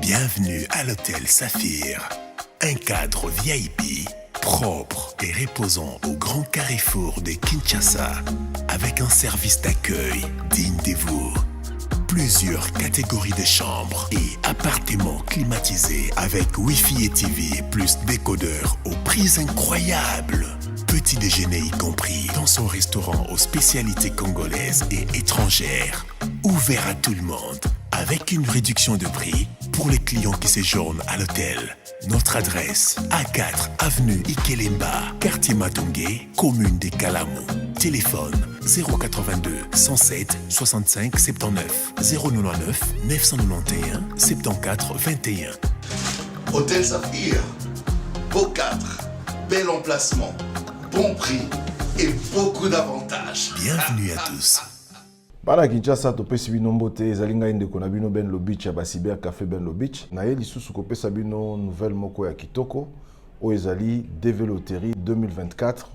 Bienvenue à l'hôtel Saphir. Un cadre VIP, propre et reposant au grand carrefour de Kinshasa, avec un service d'accueil digne de vous. Plusieurs catégories de chambres et appartements climatisés avec Wi-Fi et TV plus décodeur aux prix incroyables. Petit déjeuner y compris dans son restaurant aux spécialités congolaises et étrangères. Ouvert à tout le monde avec une réduction de prix pour les clients qui séjournent à l'hôtel. Notre adresse, A4 avenue Ikelemba, quartier Matongé, commune des Kalamou. Téléphone 082 107 65 79 099 991 74 21. Hôtel Saphir, beau cadre, bel emplacement, bon prix et beaucoup d'avantages. Bienvenue à tous. Bana Kinshasa topesi bino mbote ezali ngai ndeko na bino Ben Lo Beach ya Basiber Café Ben Lo Beach na ye lisusu kopesa bino nouvelle moko ya kitoko o ezali Développerie 2024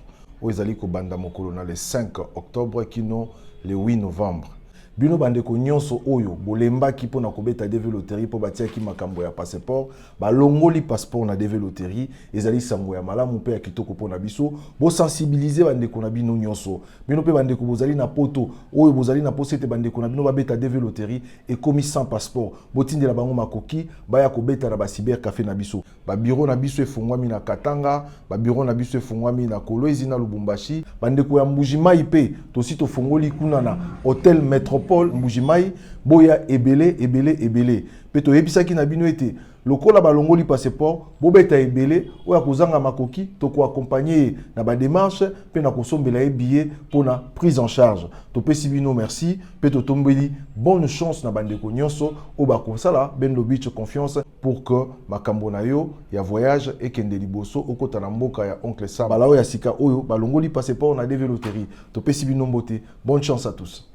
o ezali kobanda mokolo na le 5 octobre kino le 8 novembre. Bino bandeko nyonso oyo bolembaki pona kobeta Développerie po batiaki makambo ya passeport balongoli passeport na Développerie ezali sango ya malamu pe ya kitoko pona biso bo sensibiliser bandeko na bino nyonso bino pe bandeko bozali na poto oyo bozali na posete bandeko na bino babeta Développerie et komi sans passeport botindela bango makoki baya kobeta na Basiber Café na biso ba bureau na biso efungwami na Katanga ba bureau na biso efungwami na Kolwezi na Lubumbashi bandeko ya Mbujimai pe tosi tofungoli kuna na Hôtel Métropole Mbujimai boya ebele peto yebisaki na bino ete lokola balongoli passeport bobeta ebele oya kozanga makoki to ko accompagner na ba démarche pe na kosombela e billet pour na prise en charge to pesi bino merci peto tombeli bonne chance na bandeko nyonso o ba konsala Ben Lo Beach confiance pour que makambo na yo ya voyage ekende liboso okota na mboka ya oncle Sam balao ya sika oyo balongoli passeport na Développerie to pesi bino mbote bonne chance à tous.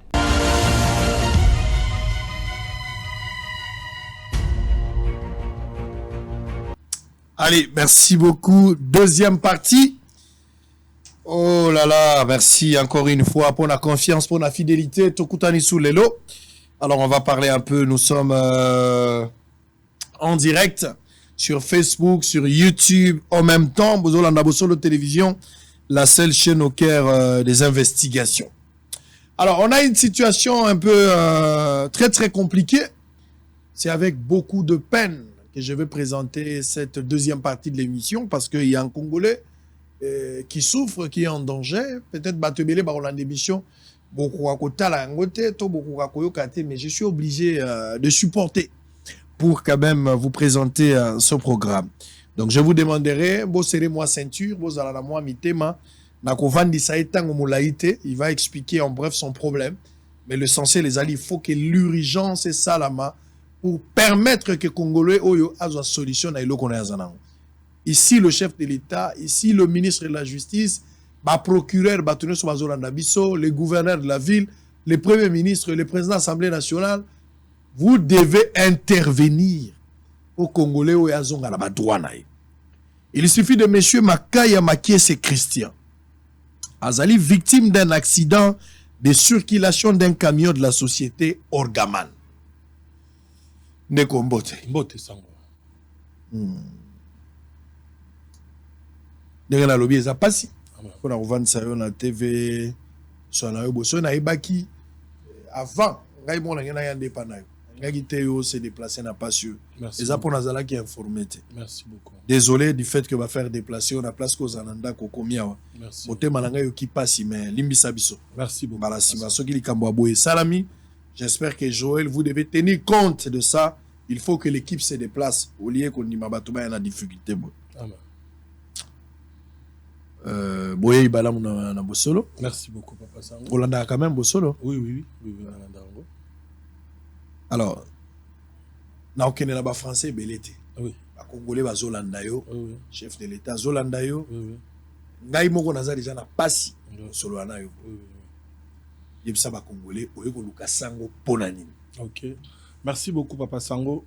Allez, merci beaucoup. Deuxième partie. Oh là là, merci encore une fois pour la confiance, pour la fidélité. Tokutani sous les lots. Alors, on va parler un peu. Nous sommes en direct sur Facebook, sur YouTube. En même temps, Bozolanda Bosolo Télévision, la seule chaîne au cœur des investigations. Alors, on a une situation un peu très compliquée. C'est avec beaucoup de peine que je vais présenter cette deuxième partie de l'émission parce qu'il y a un Congolais qui souffre, qui est en danger. Peut-être Batebele Baroland d'émission, mais je suis obligé de supporter pour quand même vous présenter ce programme. Donc je vous demanderai, vous serrez moi ceinture, vous allez moi mitema, il va expliquer en bref son problème. Mais l'essentiel, les alliés, il faut que l'urgence est ça là-bas pour permettre que les Congolais aient une solution à l'eau. Ici, le chef de l'État, ici, le ministre de la Justice, le procureur, le gouverneur de la ville, le premier ministre, le président de l'Assemblée nationale, vous devez intervenir aux Congolais où il suffit de M. Makaya Makiese Christian, Azali, victime d'un accident de circulation d'un camion de la société Orgaman. Neko Mbote sango. Ndenge na lobby eza pasi. Pour na sayo na TV so na yo boso na ebaki avant ngai mona ngena ya ndepa na yo. Ngai te yo se déplacer na pasio. Eza pour nazala qui informé. Merci beaucoup. Désolé du fait que va faire déplacer on a place ko zananda ko komia. Merci. Motema na ngai yo ki pasi mais limbisa biso. Merci beaucoup. Bala sima soki likambo aboye salami. J'espère que Joël, vous devez tenir compte de ça. Il faut que l'équipe se déplace. Au lieu qu'on y mabatouma y a difficulté. Boye Ibala na Bosolo. Merci beaucoup, Papa Sango. Olanda quand même Bosolo. Oui, alors, na okene na ba français belete. Oui. Ba congolais ba Zolanda yo. Oui. Chef de l'État Zolanda yo. Oui. Ngai moko naza déjà na pasi solo na yo. Oui. Yebisa ba congolais oyo ko luka sango ponani. OK. Merci beaucoup, Papa Sango.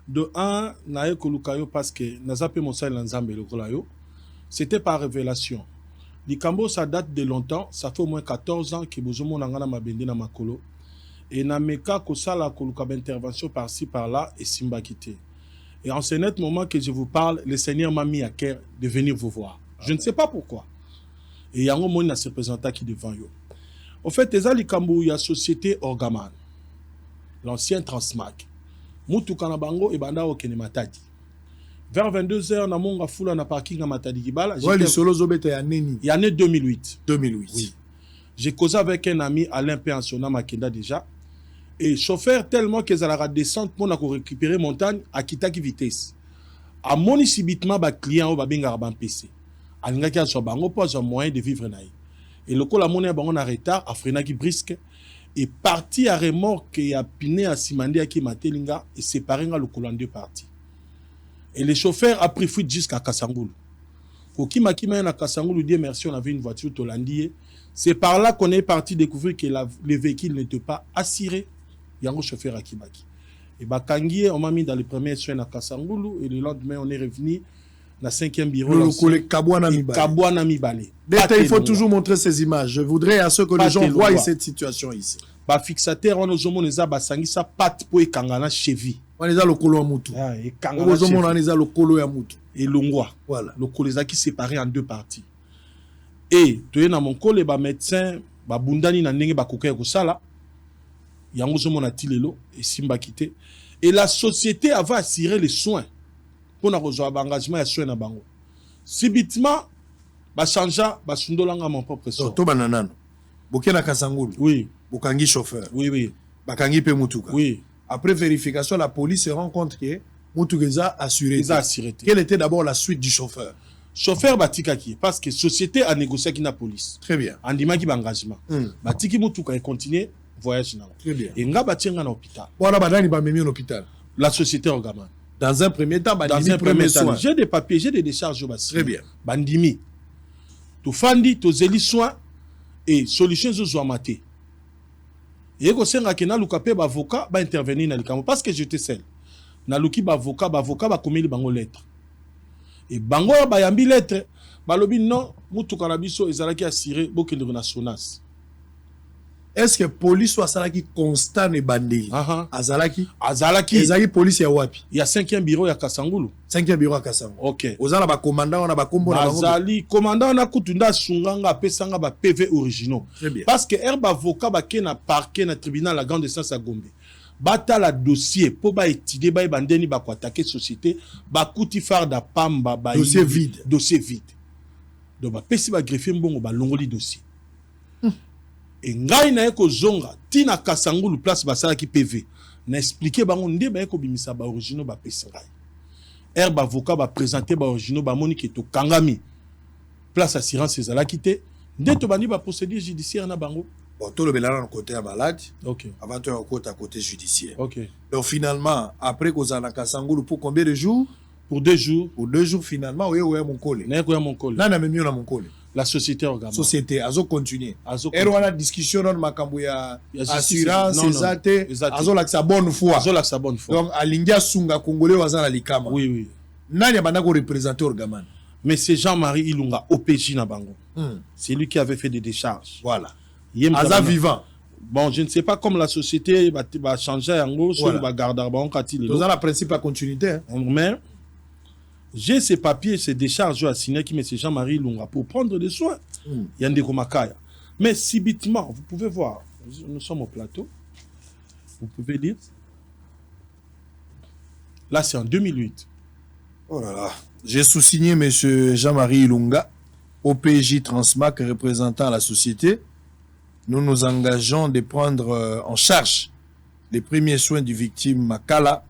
De un, nae kolukayo parce que nazape monsai lanzambe lokolayo. C'était par révélation. Likambo, ça date de longtemps. Ça fait au moins 14 ans que Bozomo Nangana Mabendi na Makolo. Et Nameka Kosala Koluka intervention par-ci, par-là et Simba quitté. Et en ce net moment que je vous parle, le Seigneur m'a mis à cœur de venir vous voir. Je ne sais pas pourquoi. Et il y a un moment où il se présenta qui devant vous. En fait, il y a la société Orgaman, l'ancien Transmac. Moutou Kanabango et Banda Okene Matadi. Vers 22h, na monga foula na parking à Matadi Kibala. Ouais, les solos obétés à Neni. Il y en a 2008. 2008. Oui. J'ai causé avec un ami Alain Péansona Makenda déjà. Et chauffeur tellement que ça la descente pour récupérer montagne à Kitaki vitesse. À mon subitement ba client au babinga ban PC. Alingaki a bango pas un moyen de vivre naï. Et le coup la monnaie bango na retard a freiné qui brisque et parti à remorque et a piné à Simandi à qui matelinga et séparé le coup en deux parties. Et le chauffeur a pris fuite jusqu'à Kassangoulou. Koki Makima na Kassangoulou dit merci, on avait une voiture Tolandier. C'est par là qu'on est parti découvrir que le véhicule n'était pas assuré. Il y a un chauffeur à Kibaki. Et Bakangié, on m'a mis dans les premiers soins à Kassangoulou. Et le lendemain, on est revenu dans le 5e bureau. Le Kabouana Mibale. Il faut toujours montrer ces images. Je voudrais à ce que les gens voient cette situation ici. Ba fixateur, on nous a mis ça patte pour ekangana cheville. On est à le colo à Moutou. Et l'ongwa. Voilà. Le colo qui séparé en deux parties. Et tu es dans mon col et médecin, bundani na ndenge bakoka ko sala. Yango zo mona tilelo et simba quitté. Et la société avait assuré les soins pour na rejoindre engagement et soins na bango. Subitement ba changea ba sundolanga mon propre sort. To bananano. Bokena Kassangoulou. Oui. Bokangi chauffeur. Oui. Bakangi pe Moutouka. Oui. Après vérification, la police se rend compte que Moutouka a assuré. Ils a assuré. Quelle était d'abord la suite du chauffeur? Chauffeur Batikaki, parce que société a négocié avec la police. Très bien. En disant qu'il y a engagement. Batiki Moutouka continue voyage. Très bien. Et nga batinga na hôpital. Voilà, badani ba memi en hôpital. La société Orgaman. Dans un premier temps, dans un premier temps, j'ai des papiers, j'ai des décharges au bassin. Très bien. Bandimi. Tu fandi, tu zeli soin et solution zo maté. Et ko senga ke na lukape ba avocat ba intervenir na likamo parce que j'étais seul. Na luki ba avocat ba komeli bango lettre. Et bango ba yambi lettre ba lobi non mutuka na biso ezalaki assuré bokende na Sonas. Est-ce que police soit salaki constant et bandé? Azalaki ezaki police ya wapi? Il y a 5e bureau ya Kassangoulou. 5e bureau à Kassangoulou. OK. Ozala ba commandant na ba kombo na bango. Azali commandant na kutunda sunganga pesanga ba PV originaux. Parce que herba avocat ba ke na parquet na tribunal la grande instance à Gombe. Bata la dossier pour ba étudier ba bandeni ba ko attaquer société ba kuti farda pamba ba dossier vide. Donc ba pesi ba greffier mbongo ba longoli dossier. Et ngai na eko zonga tina Kassangoulou place basala ki PV na expliquer bango nde ba eko bimisa ba originaux ba pesi ngai herbe avocat ba présenter ba originaux ba moni ke to kangami place assurance ezala kité nde to bani ba procédure judiciaire na bango. Bon, tout le belana na côté à malade. OK. Avant de côté judiciaire. OK. Donc finalement après que za na Kassangoulou pour combien de jours? Pour 2 jours. Pour 2 jours finalement oui mon collègue. Na ko mon collègue. Na même na mon collègue. La société Orgaman. Société, azo continuer. Et on a discussion dans makambo ya assurance, ezate, azo la sa bonne foi. Azo la sa bonne foi. Donc alingia sunga congolais wazana likama. Oui. Nani abanda ko représenter Orgaman? Mais c'est Jean-Marie Ilunga OPJ na bango. C'est lui qui avait fait des décharges. Voilà. Aza vivant. Bon, je ne sais pas comme la société va changer en gros sur le garde bon kati les. Dans la principe à continuité. Mais j'ai ces papiers, ces décharges à signer qui met Jean-Marie Lunga pour prendre des soins. Yande Komakaya. Mais subitement, vous pouvez voir, nous sommes au plateau. Vous pouvez lire. Là, c'est en 2008. Oh là là. J'ai sous-signé M. Jean-Marie Lunga, OPJ Transmac, représentant la société. Nous nous engageons de prendre en charge les premiers soins du victime Makaya.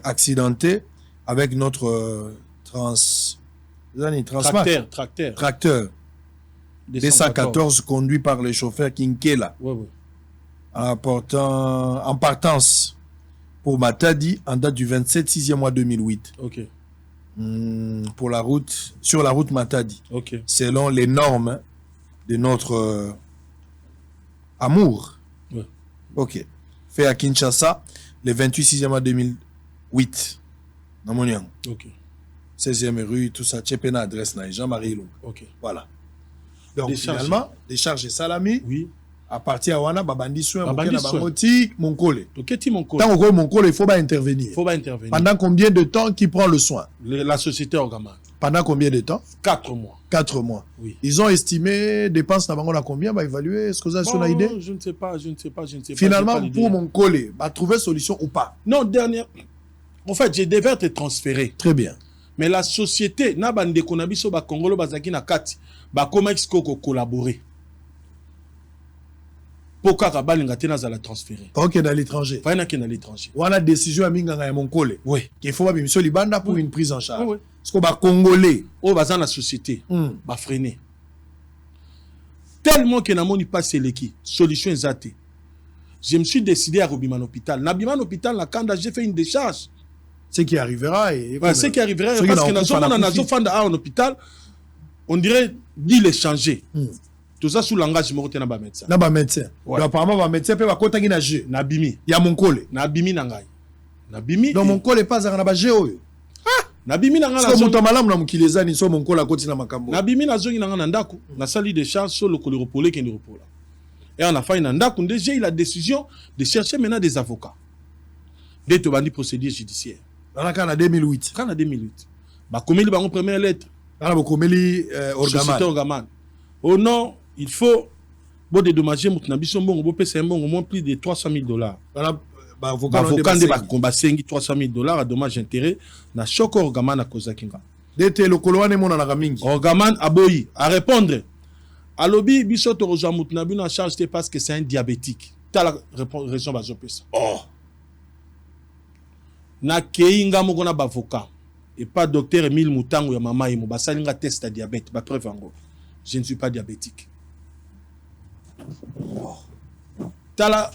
Accidenté avec notre tracteur 214 conduit par le chauffeur Kinkela en partance pour Matadi en date du 27 6e mois 2008 pour la route sur la route Matadi selon les normes de notre amour fait à Kinshasa le 28 6e mois 2008 Namoniang. 16e rue, tout ça, Tchepena adresse na Jean-Marie Long. OK. Voilà. Donc finalement, décharge Salami. Oui. À partir de wana babandi soin Babandi na soin. bangoti Monkole. toketi Monkole. Tant que Monkole il faut pas intervenir. Il faut pas intervenir. Pendant combien de temps qui prend le soin? La société Orgaman. Pendant combien de temps? 4 mois. 4 mois. Oui. Ils ont estimé dépenses na bango na combien? Bah évaluer, est-ce que vous avez son idée? Je ne sais pas. Finalement, j'ai pas pour l'idée. Monkole, bah trouver solution ou pas? Non, dernière. En fait, je devais être transféré. Très bien. Mais la société, na bande konabiso ba Congolo bazaki na kati, ba Comex Koko collaborer. Pour kaka balinga tena za la transférer. Ok, dans l'étranger. Faina ki na l'étranger. Wana décision à Minganga et Monkole. Oui. Qu'il faut pas bimisio libanda pour une prise en charge. Oui, oui. Parce que bah Congolais. O baza na société, ba freiner. Tellement que na moni pas seleki, solution ezate. Je me suis décidé à Robiman hôpital. Na biman hôpital la kanda j'ai fait une décharge. Ce qui arrivera et Ouais, ce qui arriverait Ceux qui parce que n'ont pas la na coufi. zofanda en hôpital, on dirait dit changer. Tout ça sous langage mo tena ba médecin. na ba médecin. Ouais. Donc apparemment ba médecin peut ba kota na jeu. Na bimi. Ya Monkole. Na bimi na ngai. Na bimi. Donc Monkole pas za na ba jeu oyo. Na bimi na Parce ngai que na muto malamu na mukileza ni so Monkole akoti na makambo. na bimi na zongi na ngai na ndako. Na sali de charge sur le colirepolé qui est repola. Et on a fait une ndako j'ai eu la décision de chercher maintenant des avocats. Dès to bandi procédure judiciaire. Dans la en 2008. Quand en 2008. Ba komeli bango première lettre. Dans la bokomeli Société Orgaman. Orgaman. Oh non, il faut bon dédommager mutna biso mbongo bo pesa mbongo moins plus de $300,000. Dans la ba Avocat de ba combat sengi $300,000 à dommage intérêt na choc Orgaman à Kozakinga. Dete le koloane mona na mingi. Orgaman aboyi à répondre. Alobi biso to roza mutna bino en charge parce que c'est un diabétique. T'as la raison bazo pesa. Oh. Na keinga moko na bavocat et pas docteur Emile Mutango ya mama yemo basalinga test à diabète ba preuve ngo. Je ne suis pas diabétique. T'as la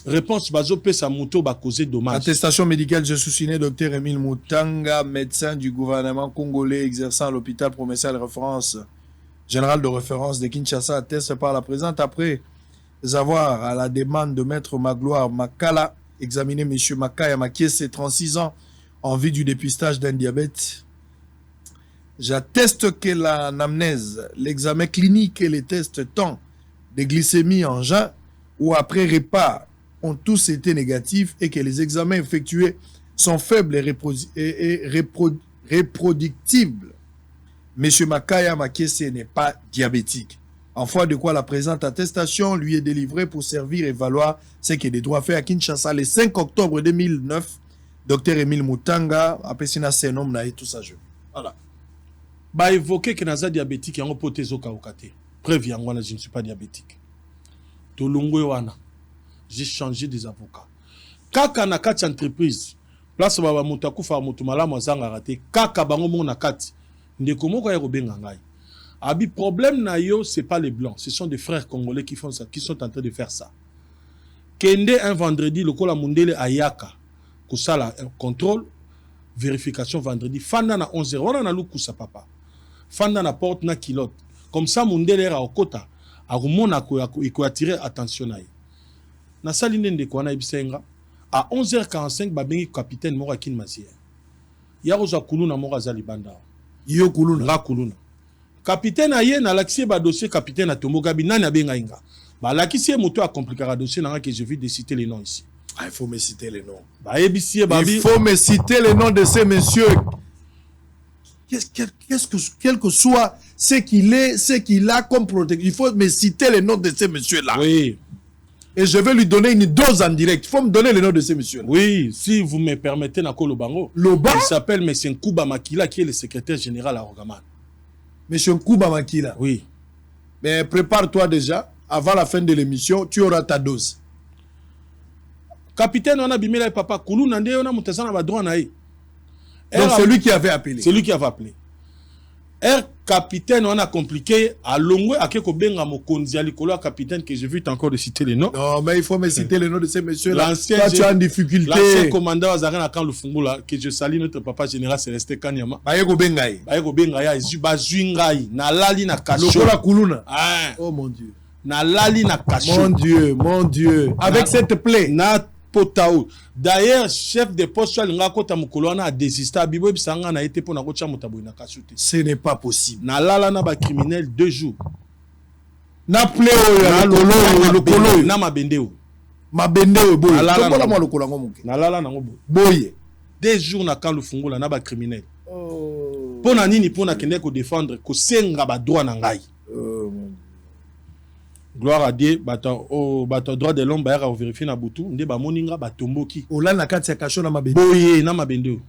réponse bazo pesa muto ba causer dommage. Attestation médicale, je sous-signé Dr Emile Mutanga, médecin du gouvernement congolais exerçant à l'hôpital provincial référence général de référence de Kinshasa, atteste par la présente après avoir, à la demande de Maître Magloire Makala, examiné M. Makaya Makiese, 36 ans, en vue du dépistage d'un diabète. J'atteste que l'anamnèse, l'examen clinique et les tests tant de glycémie en jeun ou après repas ont tous été négatifs et que les examens effectués sont faibles et reproductibles. M. Makaya Makiese n'est pas diabétique. En foi de quoi la présente attestation lui est délivrée pour servir et valoir ce qui est des droits faits à Kinshasa le 5 octobre 2009. Dr Emile Mutanga a pesina ses noms na tout ça. Voilà. Bah évoquer que naza diabétique yango potezo kaokate. Preuve yango na je ne suis pas diabétique. Tolongwe wana. J'ai changé des avocats. Kaka na kati entreprise. Place baba mutaku fa mutu malamu azanga raté. Kaka bango mo na kati. Ndeko moko ya kobenga ngai. Abi problème na yo c'est pas les blancs, ce sont des frères congolais qui font ça, qui sont en train de faire ça. Kende un vendredi le kola mundele ayaka. Kusala un contrôle vérification vendredi fanda na 11h wana na lukusa papa. Fanda na porte na kilote. Comme ça mundele era okota. Arumona ko attirer attention na ye. Na saline ndeko wana ibisenga à 11h45 babengi capitaine moko akin masier. Yaroza kuluna moko azali banda. Yo kuluna. Nga kuluna. Capitaine aye na laxie ba dossier capitaine Atomo Gabi nani abenga inga. Ba laxie moto a compliqué le dossier nanga que je vais de citer les noms ici. Ah, il faut me citer les noms. Ba ebisie babi. Il faut me citer les noms de ces messieurs. Quel que soit ce qu'il est, ce qu'il a comme protection, il faut me citer les noms de ces messieurs-là. Oui. Et je vais lui donner une dose en direct. Il faut me donner les noms de ces messieurs-là. Oui, si vous me permettez Nako Lobango. Loba. Il s'appelle M. Nkuba Makila qui est le secrétaire général à Orgaman. Monsieur Nkuba Makila. Oui. Mais prépare-toi déjà. Avant la fin de l'émission, tu auras ta dose. Capitaine, on a bimé papa. Koulou Nande, on a moutazana ba droit naï. Donc c'est lui qui avait appelé. C'est lui qui avait appelé. Capitaine, on a compliqué à Longwe, à Keko Benga Mokonzi, à Likolo, capitaine, que j'ai vu encore de citer les noms. Non, mais il faut me citer les noms de ces messieurs-là. L'ancien, toi, tu as une difficulté. L'ancien commandant Azaren Akan Lufungula, que je salue notre papa général Célestin Kanyama. Bayeko Bengaï. Bayeko Bengaï, Zubazuingaï, Nalali na Kacho. Lokola Kuluna. Ah. Oh mon Dieu. Nalali na Kacho. Mon Dieu, mon Dieu. Avec cette plaie. Na Potao. D'ailleurs, chef de poste sur l'Ingakota Mukolona a désisté. Bibo Bisanga n'a été pour Nakocha Mutaboui na Kachoute. Ce n'est pas possible. Nalala na ba criminel 2 jours. Na play oyo lokolo na mabende o. Mabende oyo boye. Tokola mo lokolo ngo muke. Na lala nango boye. Boye. 2 jours na kan lufungula na ba criminel. Pona nini pona kende ko défendre ko senga ba droit na ngai. Gloire à Dieu, bato droit de l'homme ba vérifier na butu nde ba moninga ba tomboki. Ola na kati ya kasho na mabende. Boye na mabende.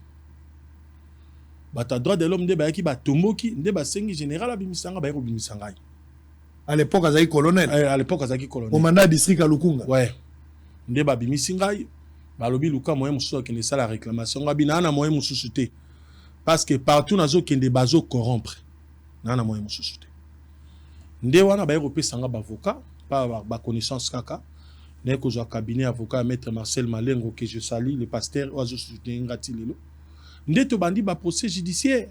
Bato droit de l'homme nde ba yaki ba tomboki nde ba sengi général abimisanga ba yako bimisanga. À l'époque azaki colonel. À l'époque azaki colonel. Au mandat district à Lukunga. Ouais. Nde ba bimisinga ba lobi luka moyen mususu kende sala réclamation ngabina na moyen mususu te. Parce que partout nazo kende bazo corrompre. Na moyen mususu te. Nde wana ba yeko pesanga ba avocat ba connaissance kaka. Né ko zo cabinet avocat maître Marcel Malengo que je salue le pasteur ozo soutenir ngati lelo. Nde to bandi ba procès judiciaire.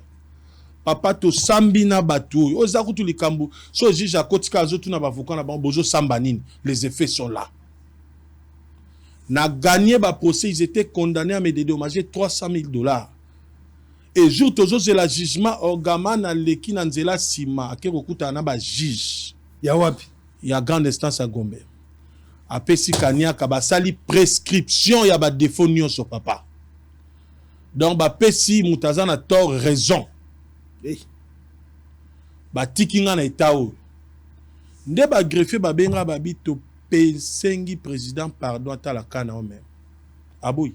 Papa to sambi na batu oza kutu likambu so juge akotika azotu na ba avocat na ba bozo samba nini les effets sont là. Na gagné ba procès ils étaient condamnés à me dédommager $300,000. Et jour tozo c'est la jugement orgama na leki na nzela sima akeko kuta na ba juge ya wapi ya grande instance à Gombe apesi kania ka basali prescription ya ba défaut nyonso papa donc ba pesi mutaza na tort raison ba tikinga na etao nde ba greffier ba benga ba bito pesengi président pardon atala kana o même aboui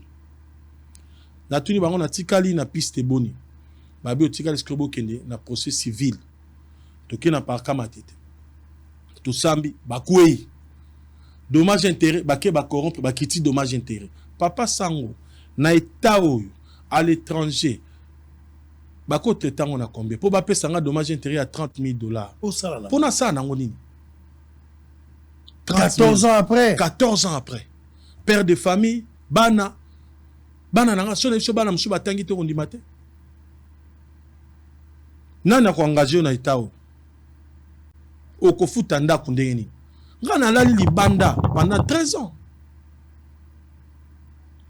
na tuni bango na tikali na piste boni babi otikali skrobo kende na procès civil toke na parka matete to sambi bakwei dommage intérêt bake ba corrompre ba kiti dommage intérêt papa sango na état oyo à l'étranger bako tetango na combien po ba pesanga dommage intérêt à $30,000 au sala là pour na ça nango nini 14 ans après 14 ans après père de famille bana nanga so na biso bana musu batangi to kondima te nani ko engagé na etao okofuta ndako ndenge nini nga nalali libanda pendant 13 ans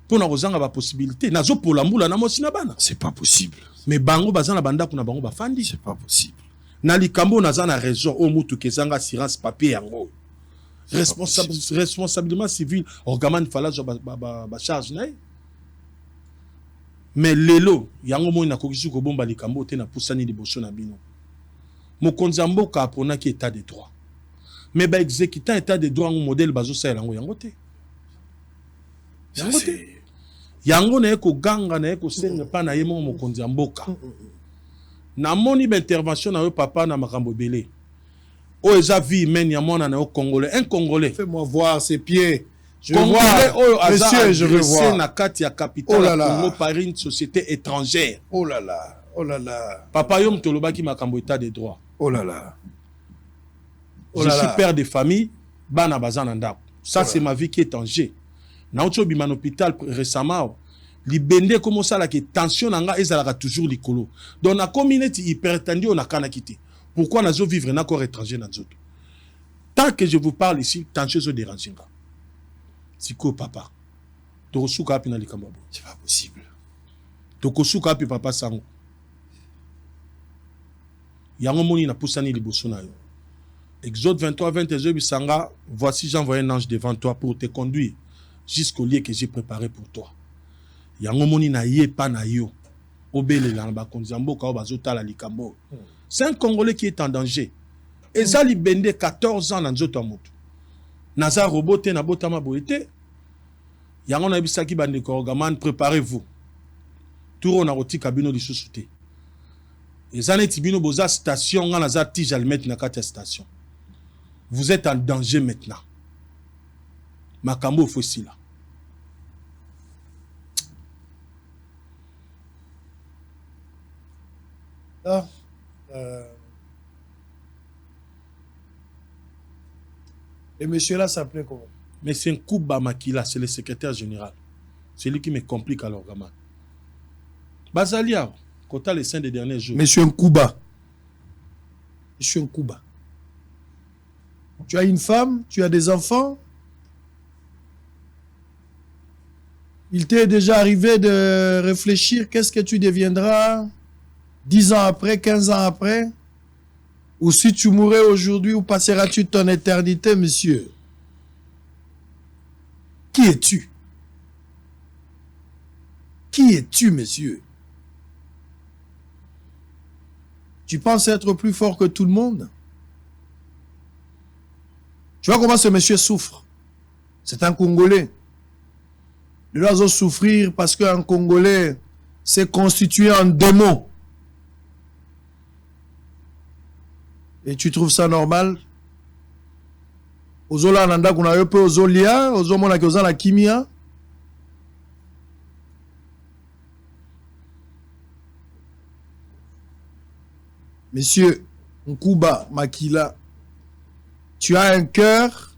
pona kozanga ba possibilité nazo polambula na mosi na bana c'est pas possible mais bango bazana bandako na bango bafandi c'est pas possible na likambo naza na raison o mutu kezanga assurance papier yango responsabilité civile orgaman fala ba charge na mais lelo yango moi na kokisi ko bomba likambo te na pusani liboso na bino mokonzi mboka apona ki état de droit mais ba exécutant état de droit ngo modèle bazo sa yango te yango na ko ganga na ko senga pa na yemo mokonzi mboka na moni ba intervention na yo papa na makambo belé o eza vie men ya mona na congolais un congolais fais-moi voir ses pieds. Je veux voir, monsieur, je veux voir. Na kati ya capitale Congo par une société étrangère. Oh là là, oh là là. Papa yom tolobaki makambo état de droit. Oh là là. Je suis père de famille, bana bazana ndako. Ça c'est ma vie qui est en jeu. Na ocho bima hôpital récemment, libende comme ça la que tension nanga ezalaka toujours likolo. Donc na communauté hypertendue on a kana quitté. Pourquoi nazo vivre na corps étranger na nzoto? Tant que je vous parle ici, tension zo déranginga. Siko papa tokosuka api na likambo bo c'est pas possible tokosuka api papa sango yango moni na pusani liboso na yo Exode 23:22 bisanga voici j'envoie un ange devant toi pour te conduire jusqu'au lieu que j'ai préparé pour toi yango moni na ye pa na yo obelela na bakonzi mboka o bazotala likambo c'est un Congolais qui est en danger ezali bende 14 ans na nzoto moto naza roboté na botama boité yango na bisaki bande ko gaman préparez-vous touro na rotika bino lisusu te ezane tibino boza station nga naza tige almet na kati station vous êtes en danger maintenant makambo fosila Et monsieur là s'appelait comment? Monsieur Nkouba Makila, c'est le secrétaire général. C'est lui qui me complique alors, gamin. Bazalia, quand les 5 des derniers jours. Monsieur Nkouba. Monsieur Nkouba. Tu as une femme, tu as des enfants. Il t'est déjà arrivé de réfléchir qu'est-ce que tu deviendras 10 ans après, 15 ans après? Ou si tu mourrais aujourd'hui, où passeras-tu ton éternité, monsieur? Qui es-tu? Qui es-tu, monsieur? Tu penses être plus fort que tout le monde? Tu vois comment ce monsieur souffre? C'est un Congolais. Il doit souffrir parce qu'un Congolais s'est constitué en démon. Et tu trouves ça normal? Ozola nanda kuna yope ozolia, ozomona ke ozala kimia. Monsieur Nkuba Makila, tu as un cœur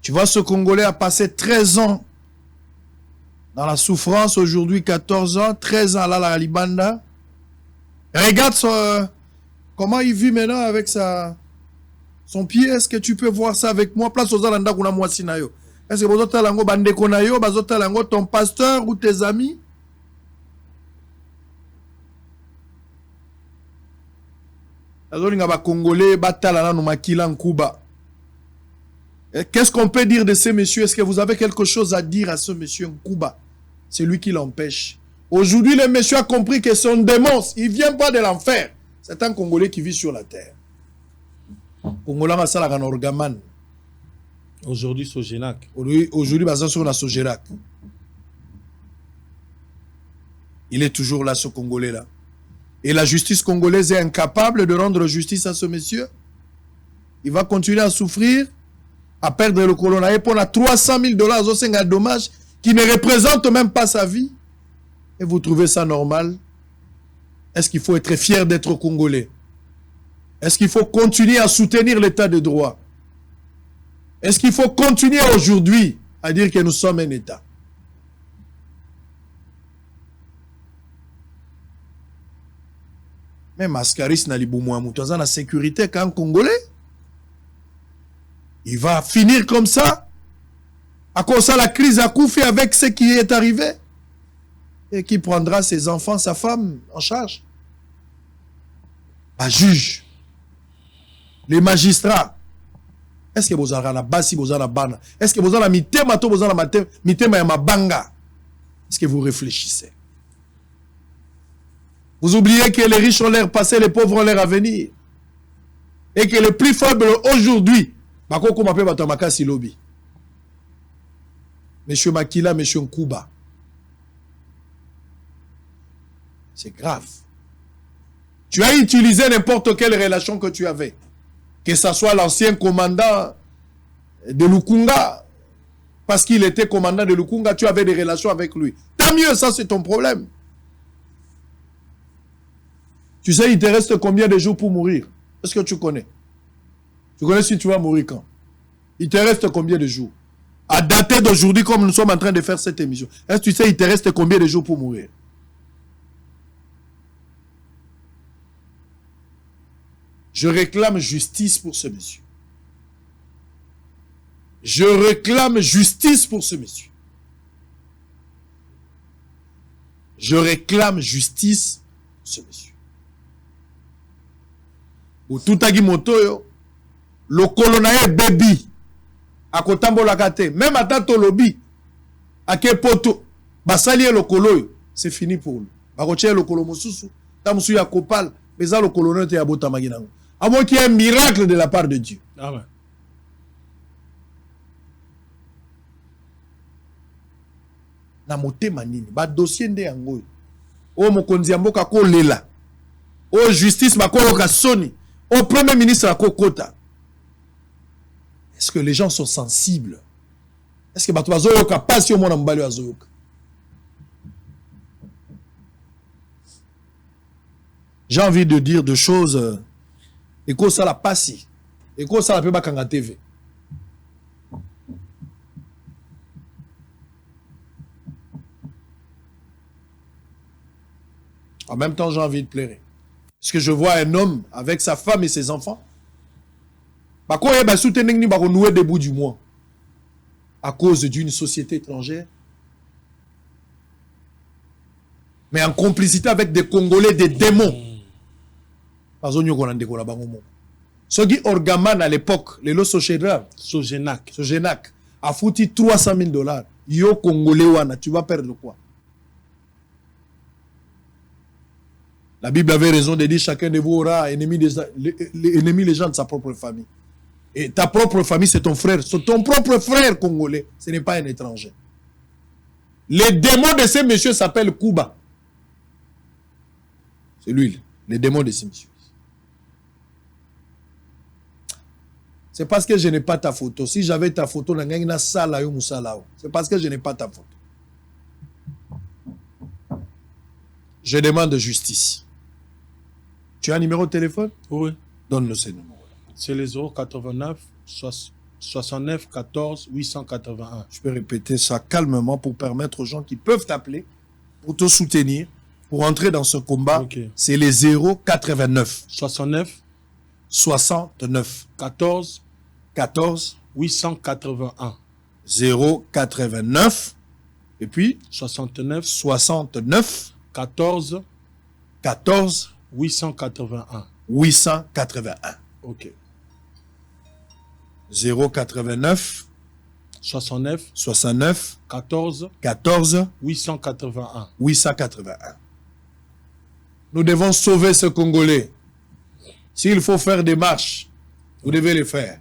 Tu vois, ce Congolais a passé 13 ans dans la souffrance, aujourd'hui 14 ans, 13 ans à la Libanda. Regarde comment il vit maintenant avec son pied. Est-ce que tu peux voir ça avec moi? Place aux Alanda kuna mwasinayo. Est-ce que vous avez bandeko na yo, ton pasteur ou tes amis? Congolais, Batalana, Makila, Nkuba. Qu'est-ce qu'on peut dire de ces messieurs? Est-ce que vous avez quelque chose à dire à ce monsieur Nkuba? C'est lui qui l'empêche. Aujourd'hui, le monsieur a compris que son démon, il ne vient pas de l'enfer. C'est un Congolais qui vit sur la terre. Congolais, c'est un orgaman. Aujourd'hui, Sogénac. Aujourd'hui, on a Sogénac. Il est toujours là, ce Congolais-là. Et la justice congolaise est incapable de rendre justice à ce monsieur. Il va continuer à souffrir, à perdre le colonel pour $300 000, c'est un dommage qui ne représente même pas sa vie. Et vous trouvez ça normal? Est-ce qu'il faut être fier d'être Congolais? Est-ce qu'il faut continuer à soutenir l'état de droit? Est-ce qu'il faut continuer aujourd'hui à dire que nous sommes un État? Mais Mascaris n'a pas la sécurité qu'un Congolais. Il va finir comme ça. À cause de la crise à Koufi avec ce qui est arrivé. Et qui prendra ses enfants, sa femme en charge. Un juge. Les magistrats. Est-ce que vous avez la basi, vous avez la bana? Est-ce que vous avez la mitema, vous avez la mitema et ma banga? Est-ce que vous réfléchissez? Vous oubliez que les riches ont l'air passé, les pauvres ont l'air à venir. Et que les plus faibles aujourd'hui, Monsieur Makila, Monsieur Nkuba. C'est grave. Tu as utilisé n'importe quelle relation que tu avais. Que ce soit l'ancien commandant de Lukunga, parce qu'il était commandant de Lukunga, tu avais des relations avec lui. Tant mieux, ça c'est ton problème. Tu sais, il te reste combien de jours pour mourir? Est-ce que tu connais? Tu connais si tu vas mourir quand? Il te reste combien de jours? À dater d'aujourd'hui, comme nous sommes en train de faire cette émission, est-ce que tu sais, il te reste combien de jours pour mourir? Je réclame justice pour ce monsieur. Je réclame justice pour ce monsieur. Je réclame justice pour ce monsieur. Ou tout agi motoyo, le colonel baby, à kotambo la kate, même à tato lobby, à kepoto, basali le koloyo, c'est fini pour lui. Baroche le kolo mosusu, tamusu ya kopal, mais ça le colonel te abota maginango. À moins qu'il y ait un miracle de la part de Dieu. Amen. Na motema nini, ba dossier nde yango. O mokonzi ya mboka ko lela. O justice makolo ka soni. Au Premier ministre à Kokota. Est-ce que les gens sont sensibles? Est-ce que Batuazoyoka passe au monde en Mbali Azoyoka? J'ai envie de dire deux choses. Et quoi ça la passe? Et quoi ça la peut pas kanga TV? En même temps, j'ai envie de pleurer. Est-ce que je vois un homme avec sa femme et ses enfants? À cause d'une société étrangère. Mais en complicité avec des Congolais, des démons. Ce qui Orgaman à l'époque, les lots Sogenak, a foutu $300,000. Yo Congolais wana, tu vas perdre quoi? La Bible avait raison de dire chacun de vous aura ennemi les gens de sa propre famille. Et ta propre famille, c'est ton frère. C'est ton propre frère congolais. Ce n'est pas un étranger. Les démons de ces messieurs s'appellent Kuba. C'est lui, les démons de ces messieurs. C'est parce que je n'ai pas ta photo. Si j'avais ta photo, c'est parce que je n'ai pas ta photo. Je demande justice. Tu as un numéro de téléphone? Oui. Donne-le ce numéro. C'est le 089 69 14 881. Je peux répéter ça calmement pour permettre aux gens qui peuvent t'appeler, pour te soutenir, pour entrer dans ce combat. Okay. C'est les 089 69 69 14 14 881. 089 et puis 69 14 14 881. 881. Ok. 089 69 14 881. 881. Nous devons sauver ce Congolais. S'il faut faire des marches, vous devez les faire.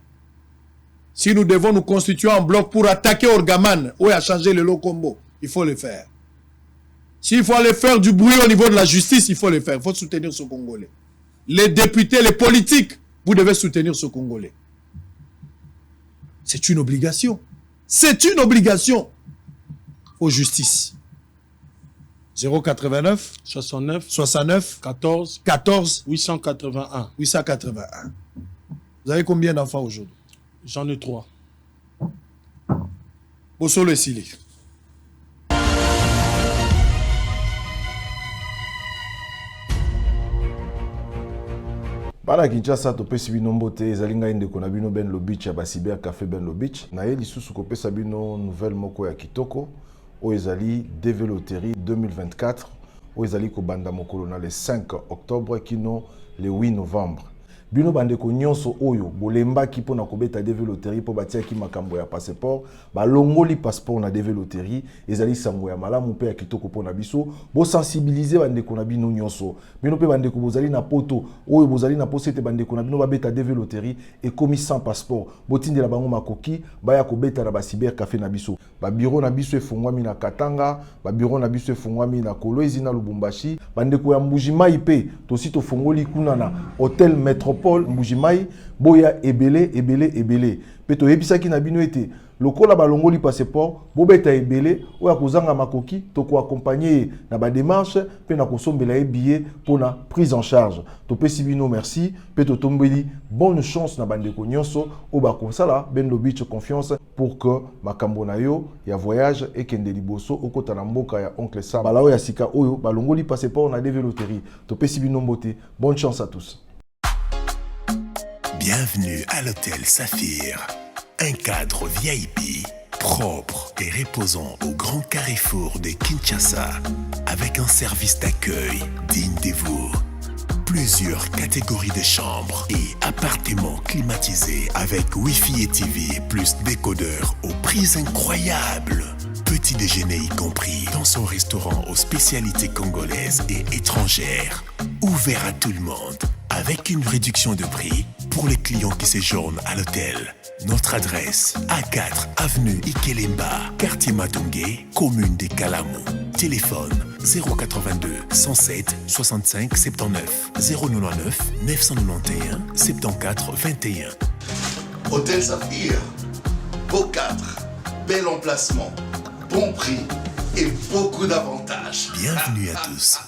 Si nous devons nous constituer en bloc pour attaquer Orgaman, ou à changer le lot combo, il faut le faire. S'il faut aller faire du bruit au niveau de la justice, il faut le faire. Il faut soutenir ce Congolais. Les députés, les politiques, vous devez soutenir ce Congolais. C'est une obligation. C'est une obligation. Aux justice. 089 69 14 881. 881. Vous avez combien d'enfants aujourd'hui? J'en ai 3. Bosso le Sili. Bala Kinshasa topesi bino mbote ezali ngai ndeko na bino Ben Lobich ya Basiber Café Ben Lobich na ye lisusu kopesa bino nouvelle moko ya kitoko oyo ezali DV Loterie 2024 oyo ezali kobanda mokolo na le 5 octobre kino le 8 novembre. Bino bandeko nyonso oyo bolembaki mpona kobeta DV Loterie po batiaki makambo ya passeport balongoli passeport na DV Loterie ezali sango ya malamu mpe ya kitoko mpona biso bo sensibiliser bandeko na bino nyonso bino mpe bandeko bozali na poto oyo bozali na posete bandeko na bino babeta DV Loterie ekomi sans passeport botindela bango makoki baya kobeta na Basiber Café na biso ba bureau na biso efungwami na Katanga ba bureau na biso efungwami na Kolwezi na Lubumbashi bandeko ya Mbujimai pe tosi tofungoli kuna na Hôtel Métropole Mbujimai boya ebele peto yebisaki na bino ete lokola balongoli passeport bobeta ebele oya kozanga makoki to ko accompagner na ba démarche pe na kosombela e billet pour la prise en charge to pesi bino merci peto tombeli bonne chance na bandeko nyonso o ba kosala Ben Lobich confiance pour que makambo na yo ya voyage et kende liboso okota na mboka ya oncle Sam bala oya sika oyo balongoli passeport na DV Loterie to pesi bino mbote bonne chance à tous. Bienvenue à l'hôtel Saphir, un cadre VIP, propre et reposant au grand carrefour de Kinshasa, avec un service d'accueil digne de vous. Plusieurs catégories de chambres et appartements climatisés avec Wi-Fi et TV plus décodeur aux prix incroyables. Petit déjeuner y compris dans son restaurant aux spécialités congolaises et étrangères. Ouvert à tout le monde avec une réduction de prix pour les clients qui séjournent à l'hôtel. Notre adresse, A4 avenue Ikelemba, quartier Matongé, commune des Kalamou. Téléphone 082 107 65 79 099 991 74 21. Hôtel Saphir, beau cadre, bel emplacement, bon prix et beaucoup d'avantages. Bienvenue à tous.